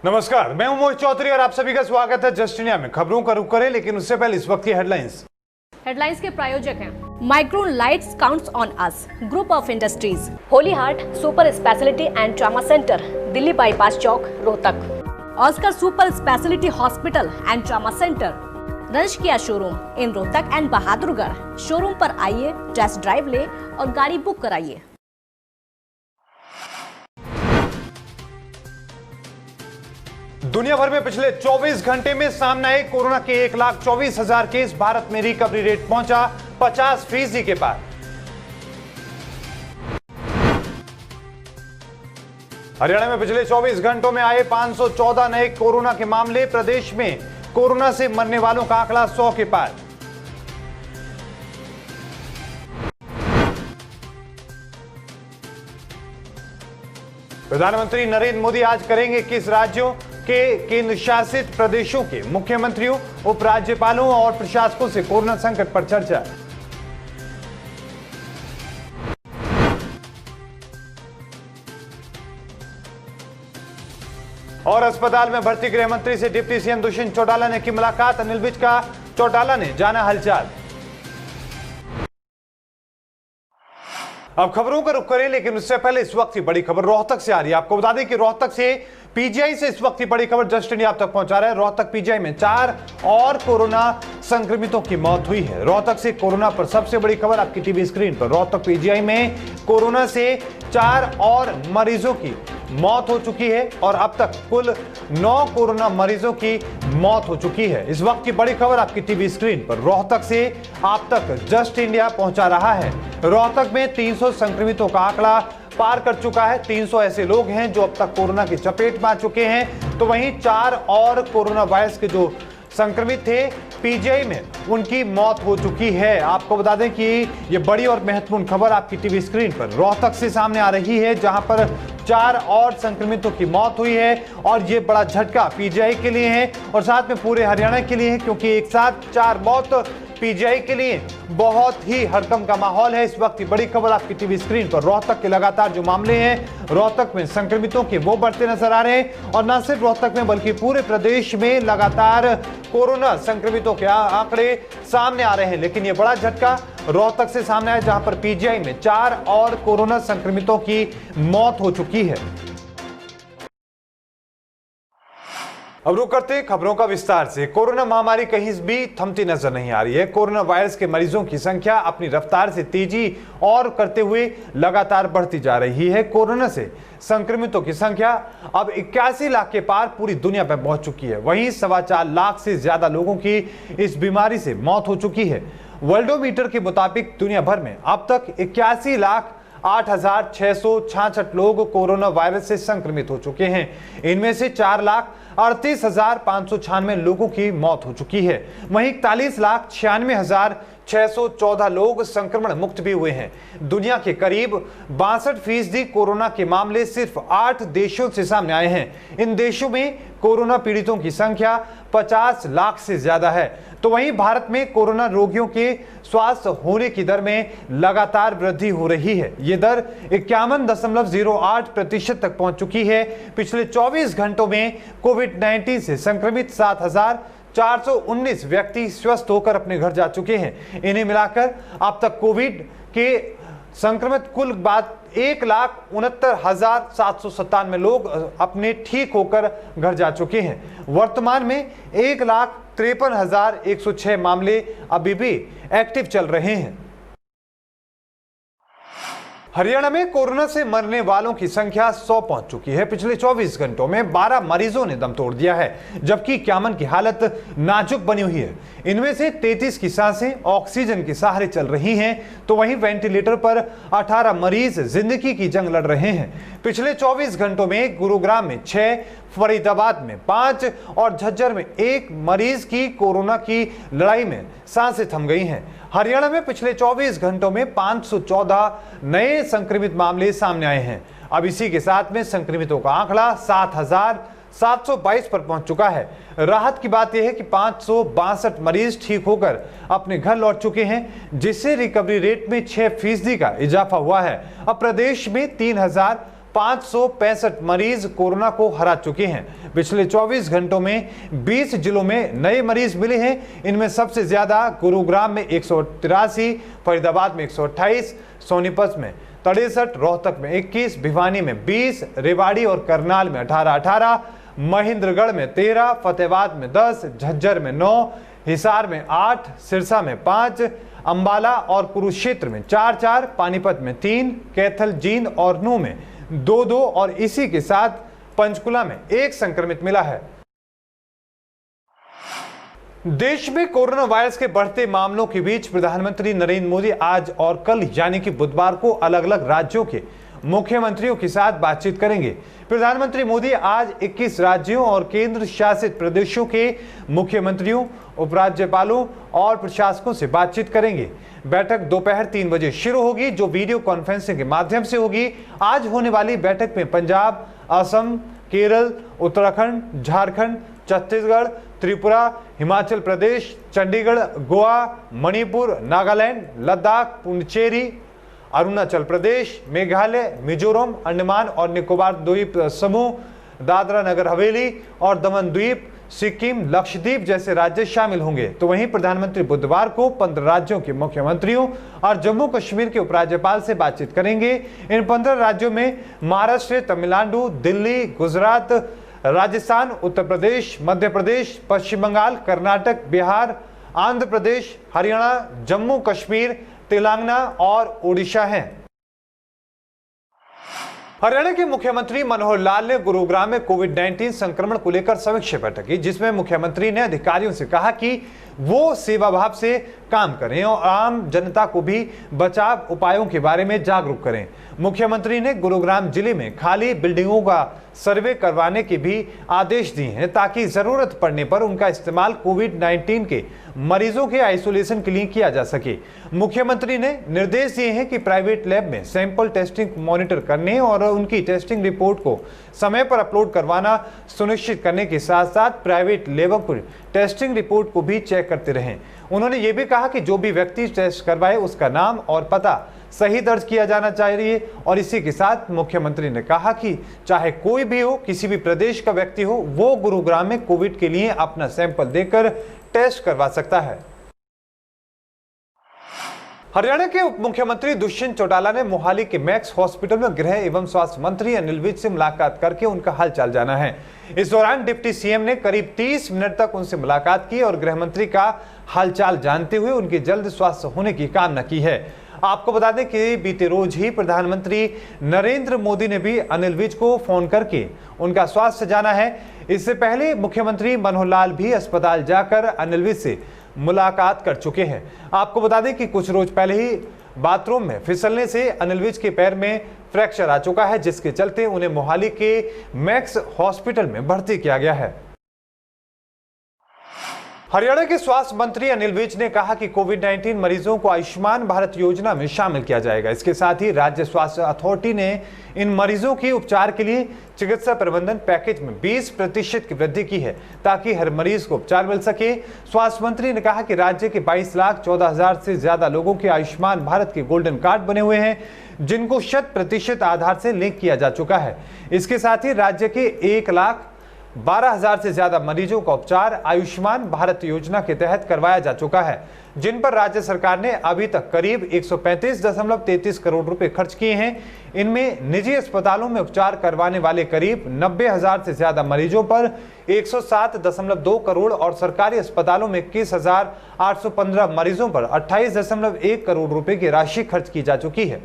नमस्कार, मैं हूं मोहित चौधरी और आप सभी का स्वागत है जस्ट इंडिया में। खबरों का रुख करें, लेकिन उससे पहले इस वक्त की हेडलाइंस के प्रायोजक हैं Micron lights counts on us, group of industries, holy heart super speciality and trauma centre, Delhi bypass चौक, Rohtak, Oscar super speciality hospital and trauma centre, रंश किया showroom in Rohtak and Bahadurgarh. Showroom पर आइए, टेस्ट ड्राइव ले और गाड़ी बुक कराइए। दुनिया भर में पिछले 24 घंटे में सामने आए कोरोना के 1,24,000 केस। भारत में रिकवरी रेट पहुंचा 50% के पार। हरियाणा में पिछले 24 घंटों में आए 514 नए कोरोना के मामले। प्रदेश में कोरोना से मरने वालों का आंकड़ा 100 के पार। प्रधानमंत्री नरेंद्र मोदी आज करेंगे 21 राज्यों के केंद्र शासित प्रदेशों के मुख्यमंत्रियों, उपराज्यपालों और प्रशासकों से कोरोना संकट पर चर्चा। और अस्पताल में भर्ती गृह मंत्री से डिप्टी सीएम दुष्यंत चौटाला ने की मुलाकात। अनिल विज का चौटाला ने जाना हालचाल। अब खबरों का रुख करें, लेकिन उससे पहले इस वक्त की बड़ी खबर रोहतक से आ रही है। आपको बता दें कि रोहतक से पीजीआई से इस वक्त की बड़ी खबर जस्ट इंडिया आप तक पहुंचा रहा है। रोहतक पीजीआई में 4 और कोरोना संक्रमितों की मौत हुई है। रोहतक से कोरोना पर सबसे बड़ी खबर आपकी टीवी स्क्रीन पर। रोहतक पीजीआई में कोरोना से 4 और मरीजों की मौत हो चुकी है और अब तक कुल 9 कोरोना मरीजों की मौत हो चुकी है। इस वक्त की बड़ी खबर आपकी टीवी स्क्रीन पर रोहतक से आप तक जस्ट इंडिया पहुंचा रहा है। रोहतक में 300 संक्रमितों का आंकड़ा पार कर चुका है। 300 ऐसे लोग हैं जो अब तक कोरोना की चपेट में आ चुके हैं, तो वहीं 4 और कोरोना वायरस के जो संक्रमित थे पीजीआई में, उनकी मौत हो चुकी है। आपको बता दें कि ये बड़ी और महत्वपूर्ण खबर आपकी टीवी स्क्रीन पर रोहतक से सामने आ रही है, जहां पर 4 और संक्रमितों की मौत हुई है। और ये बड़ा झटका पीजीआई के लिए है और साथ में पूरे हरियाणा के लिए है, क्योंकि एक साथ 4 मौत पीजीआई के लिए बहुत ही हड़कंप का माहौल है। इस वक्त की बड़ी खबर आपकी टीवी स्क्रीन पर। रोहतक के लगातार जो मामले हैं रोहतक में संक्रमितों के, वो बढ़ते नजर आ रहे हैं। और न सिर्फ रोहतक में बल्कि पूरे प्रदेश में लगातार कोरोना संक्रमितों के आंकड़े सामने आ रहे हैं। लेकिन ये बड़ा झटका रोहतक से सामने आया, जहां पर पीजीआई में 4 और कोरोना संक्रमितों की मौत हो चुकी है। अब रुक करते हैं खबरों का विस्तार से। कोरोना महामारी कहीं भी थमती नजर नहीं आ रही है। कोरोना वायरस के मरीजों की संख्या अपनी रफ्तार से तेजी और करते हुए लगातार बढ़ती जा रही है। कोरोना से संक्रमितों की संख्या अब 81 लाख के पार पूरी दुनिया पर पहुंच चुकी है। वहीं 4.25 लाख से ज्यादा लोगों की इस बीमारी से मौत हो चुकी है। वर्ल्डोमीटर के मुताबिक दुनिया भर में अब तक 81,08,666 लोग कोरोना वायरस से संक्रमित हो चुके हैं। इनमें से 4,38,596 लोगों की मौत हो चुकी है। वहीं 41,96,614 लोग संक्रमण मुक्त भी हुए हैं। दुनिया के करीब 62% कोरोना के मामले सिर्फ 8 देशों से सामने आए हैं। इन देशों में कोरोना पीड़ितों की संख्या 50 लाख से ज्यादा है। तो वहीं भारत में कोरोना रोगियों के स्वस्थ होने की दर में लगातार वृद्धि हो रही है। ये दर 51.08% तक पहुंच चुकी है। पिछले 24 घंटों में कोविड-19 से संक्रमित 7,419 व्यक्ति स्वस्थ होकर अपने घर जा चुके हैं। इन्हें मिलाकर अब तक कोविड के संक्रमित कुल बात 1,69,797 लोग अपने ठीक होकर घर जा चुके हैं। वर्तमान में 1,53,106 मामले अभी भी एक्टिव चल रहे हैं। हरियाणा में कोरोना से मरने वालों की संख्या 100 पहुंच चुकी है। पिछले 24 घंटों में 12 मरीजों ने दम तोड़ दिया है, जबकि 51 की हालत नाजुक बनी हुई है। इनमें से 33 की सांसें ऑक्सीजन के सहारे चल रही हैं, तो वहीं वेंटिलेटर पर 18 मरीज जिंदगी की जंग लड़ रहे हैं। पिछले 24 घंटों में गुरुग्राम में 6, फरीदाबाद में 5 और झज्जर में 1 मरीज की कोरोना की लड़ाई में सांसें थम गई हैं। हरियाणा में पिछले 24 घंटों में 514 नए संक्रमित मामले सामने आए हैं। अब इसी के साथ में संक्रमितों का आंकड़ा 7,722 पर पहुंच चुका है। राहत की बात यह है कि 562 मरीज ठीक होकर अपने घर लौट चुके हैं, जिससे रिकवरी रेट में 6% का इजाफा हुआ है। अब प्रदेश में 565 मरीज कोरोना को हरा चुके हैं। पिछले 24 घंटों में 20 जिलों में नए मरीज मिले हैं। इनमें सबसे ज्यादा गुरुग्राम में 183, फरीदाबाद में 128, सोनीपत में 63, रोहतक में 21, भिवानी में 20, रेवाड़ी और करनाल में 18, महेंद्रगढ़ में 13, फतेहाबाद में 10, झज्जर में 9, हिसार में 8, सिरसा में 5, अंबाला और कुरुक्षेत्र में 4, पानीपत में 3, कैथल, जींद और नूह में 2 और इसी के साथ पंचकुला में 1 संक्रमित मिला है। देश में कोरोना वायरस के बढ़ते मामलों के बीच प्रधानमंत्री नरेंद्र मोदी आज और कल यानी कि बुधवार को अलग अलग राज्यों के मुख्यमंत्रियों के साथ बातचीत करेंगे। प्रधानमंत्री मोदी आज 21 राज्यों और केंद्र शासित प्रदेशों के मुख्यमंत्रियों, उपराज्यपालों और प्रशासकों से बातचीत करेंगे। बैठक दोपहर 3 बजे शुरू होगी, जो वीडियो कॉन्फ्रेंसिंग के माध्यम से होगी। आज होने वाली बैठक में पंजाब, असम, केरल, उत्तराखंड, झारखंड, छत्तीसगढ़, त्रिपुरा, हिमाचल प्रदेश, चंडीगढ़, गोवा, मणिपुर, नागालैंड, लद्दाख, पुडुचेरी, अरुणाचल प्रदेश, मेघालय, मिजोरम, अंडमान और निकोबार द्वीप समूह, दादरा नगर हवेली और दमन द्वीप, सिक्किम, लक्षद्वीप जैसे राज्य शामिल होंगे। तो वहीं प्रधानमंत्री बुधवार को 15 राज्यों के मुख्यमंत्रियों और जम्मू कश्मीर के उपराज्यपाल से बातचीत करेंगे। इन 15 राज्यों में महाराष्ट्र, तमिलनाडु, दिल्ली, गुजरात, राजस्थान, उत्तर प्रदेश, मध्य प्रदेश, पश्चिम बंगाल, कर्नाटक, बिहार, आंध्र प्रदेश, हरियाणा, जम्मू कश्मीर, तेलंगाना और ओडिशा हैं। हरियाणा के मुख्यमंत्री मनोहर लाल ने गुरुग्राम में कोविड-19 संक्रमण को लेकर समीक्षा बैठक की, जिसमें मुख्यमंत्री ने अधिकारियों से कहा कि वो सेवा भाव से काम करें और आम जनता को भी बचाव उपायों के बारे में जागरूक करें। मुख्यमंत्री ने गुरुग्राम जिले में खाली बिल्डिंगों का सर्वे करवाने के भी आदेश दिए हैं, ताकि जरूरत पड़ने पर उनका इस्तेमाल कोविड-19 के मरीजों के आइसोलेशन के लिए किया जा सके। मुख्यमंत्री ने निर्देश दिए हैं कि प्राइवेट लैब में सैंपल टेस्टिंग मॉनिटर करने और उनकी टेस्टिंग रिपोर्ट को समय पर अपलोड करवाना सुनिश्चित करने के साथ साथ प्राइवेट लैबों पर टेस्टिंग रिपोर्ट को भी चेक करते रहें। उन्होंने ये भी कहा कि जो भी व्यक्ति टेस्ट करवाए उसका नाम और पता सही दर्ज किया जाना चाहिए। और इसी के साथ मुख्यमंत्री ने कहा कि चाहे कोई भी हो, किसी भी प्रदेश का व्यक्ति हो, वो गुरुग्राम में कोविड के लिए अपना सैंपल देकर टेस्ट करवा सकता है। हरियाणा के उप मुख्यमंत्री दुष्यंत चौटाला ने मोहाली के मैक्स हॉस्पिटल में गृह एवं स्वास्थ्य मंत्री अनिल विज से मुलाकात करके उनका हालचाल जाना है। इस दौरान डिप्टी सीएम ने करीब 30 मिनट तक उनसे मुलाकात की और गृह मंत्री का हालचाल जानते हुए उनके जल्द स्वास्थ्य होने की कामना की है। आपको बता दें कि बीते रोज ही प्रधानमंत्री नरेंद्र मोदी ने भी अनिल विज को फोन करके उनका स्वास्थ्य जाना है। इससे पहले मुख्यमंत्री मनोहर लाल भी अस्पताल जाकर अनिल विज से मुलाकात कर चुके हैं। आपको बता दें कि कुछ रोज पहले ही बाथरूम में फिसलने से अनिल विज के पैर में फ्रैक्चर आ चुका है, जिसके चलते उन्हें मोहाली के मैक्स हॉस्पिटल में भर्ती किया गया है। हरियाणा के स्वास्थ्य मंत्री अनिल विज ने कहा कि कोविड-19 मरीजों को आयुष्मान भारत योजना में शामिल किया जाएगा। इसके साथ ही राज्य स्वास्थ्य अथॉरिटी ने इन मरीजों के उपचार के लिए चिकित्सा प्रबंधन पैकेज में 20% की वृद्धि की है, ताकि हर मरीज को उपचार मिल सके। स्वास्थ्य मंत्री ने कहा कि राज्य के 22,14,000 से ज्यादा लोगों के आयुष्मान भारत के गोल्डन कार्ड बने हुए हैं, जिनको 100% आधार से लिंक किया जा चुका है। इसके साथ ही राज्य के 1,12,000 से ज्यादा मरीजों का उपचार आयुष्मान भारत योजना के तहत करवाया जा चुका है, जिन पर राज्य सरकार ने अभी तक करीब 135.33 करोड़ रुपए खर्च किए हैं। इनमें निजी अस्पतालों में उपचार करवाने वाले करीब 90,000 से ज्यादा मरीजों पर 107.2 करोड़ और सरकारी अस्पतालों में 21,815 मरीजों पर 28.1 करोड़ रुपए की राशि खर्च की जा चुकी है।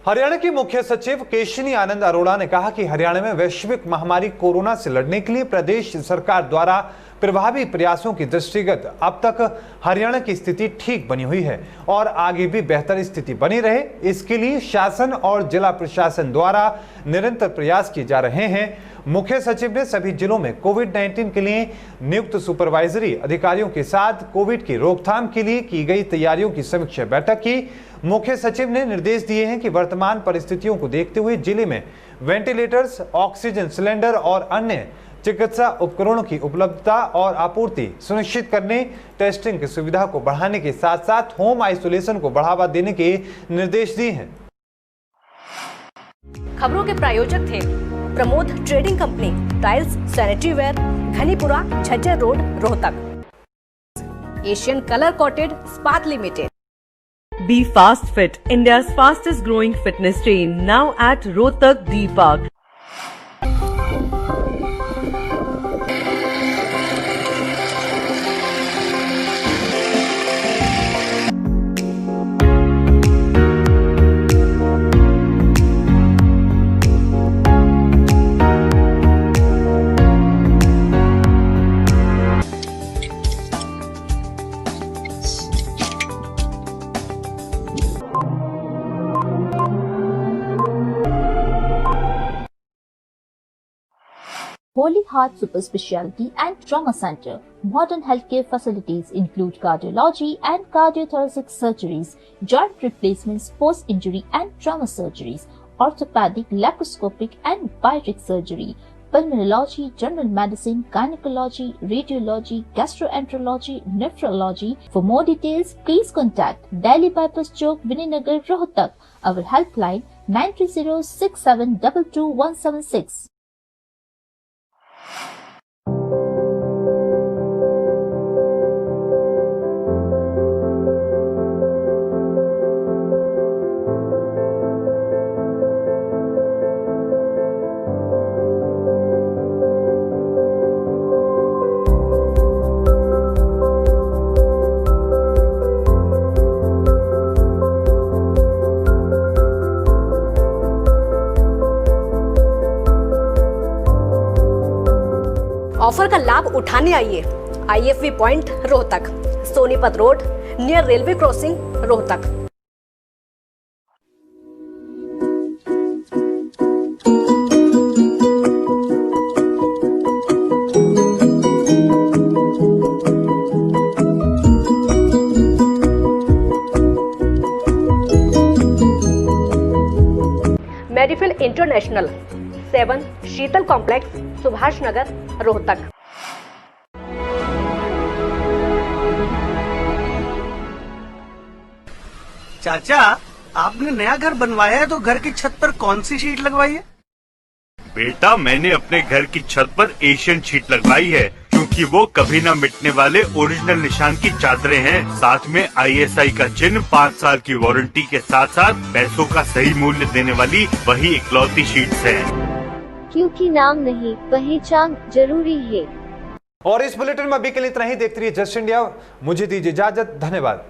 हरियाणा की मुख्य सचिव केशनी आनंद अरोड़ा ने कहा कि हरियाणा में वैश्विक महामारी कोरोना से लड़ने के लिए प्रदेश सरकार द्वारा प्रभावी प्रयासों के दृष्टिगत अब तक हरियाणा की स्थिति ठीक बनी हुई है और आगे भी बेहतर स्थिति बनी रहे, इसके लिए शासन और जिला प्रशासन द्वारा निरंतर प्रयास किए जा रहे हैं। मुख्य सचिव ने सभी जिलों में कोविड-19 के लिए नियुक्त सुपरवाइजरी अधिकारियों के साथ कोविड की रोकथाम के लिए की गई तैयारियों की समीक्षा बैठक की। मुख्य सचिव ने निर्देश दिए हैं कि वर्तमान परिस्थितियों को देखते हुए जिले में वेंटिलेटर्स, ऑक्सीजन सिलेंडर और अन्य चिकित्सा उपकरणों की उपलब्धता और आपूर्ति सुनिश्चित करने, टेस्टिंग की सुविधा को बढ़ाने के साथ साथ होम आइसोलेशन को बढ़ावा देने के निर्देश दिए हैं। खबरों के प्रायोजक थे Pramod trading company, tiles, sanitary ware, Ghanipura, Jhajjar road, Rohtak. Asian colour coated स्पात limited. Be Fast Fit, India's fastest growing fitness chain, now at Rohtak D Park. Holy Heart Super Speciality and Trauma Center. Modern healthcare facilities include cardiology and cardiothoracic surgeries, joint replacements, post-injury and trauma surgeries, orthopedic, laparoscopic and bariatric surgery, pulmonology, general medicine, gynecology, radiology, gastroenterology, nephrology. For more details, please contact Delhi Bypass Chowk, Vininagar, Rohtak. Our helpline 930-6722-176. Offer का लाभ उठाने आइए IFV point Rohtak, Sonipat road near railway crossing, Rohtak. Medifill international 7 Sheetal complex, Subhash Nagar, Rohtak. चाचा, आपने नया घर बनवाया है तो घर की छत पर कौन सी शीट लगवाई है? बेटा, मैंने अपने घर की छत पर एशियन शीट लगवाई है क्योंकि वो कभी न मिटने वाले ओरिजिनल निशान की चादरें हैं। साथ में ISI का चिन्ह, 5 साल की वारंटी के साथ साथ पैसों का सही मूल्य देने वाली वही इकलौती शीट्स हैं। क्योंकि नाम नहीं, पहचान जरूरी है। और इस बुलेटिन में अभी के लिए इतना ही। देखते रहिए जस्ट इंडिया। मुझे दीजिए इजाजत। धन्यवाद।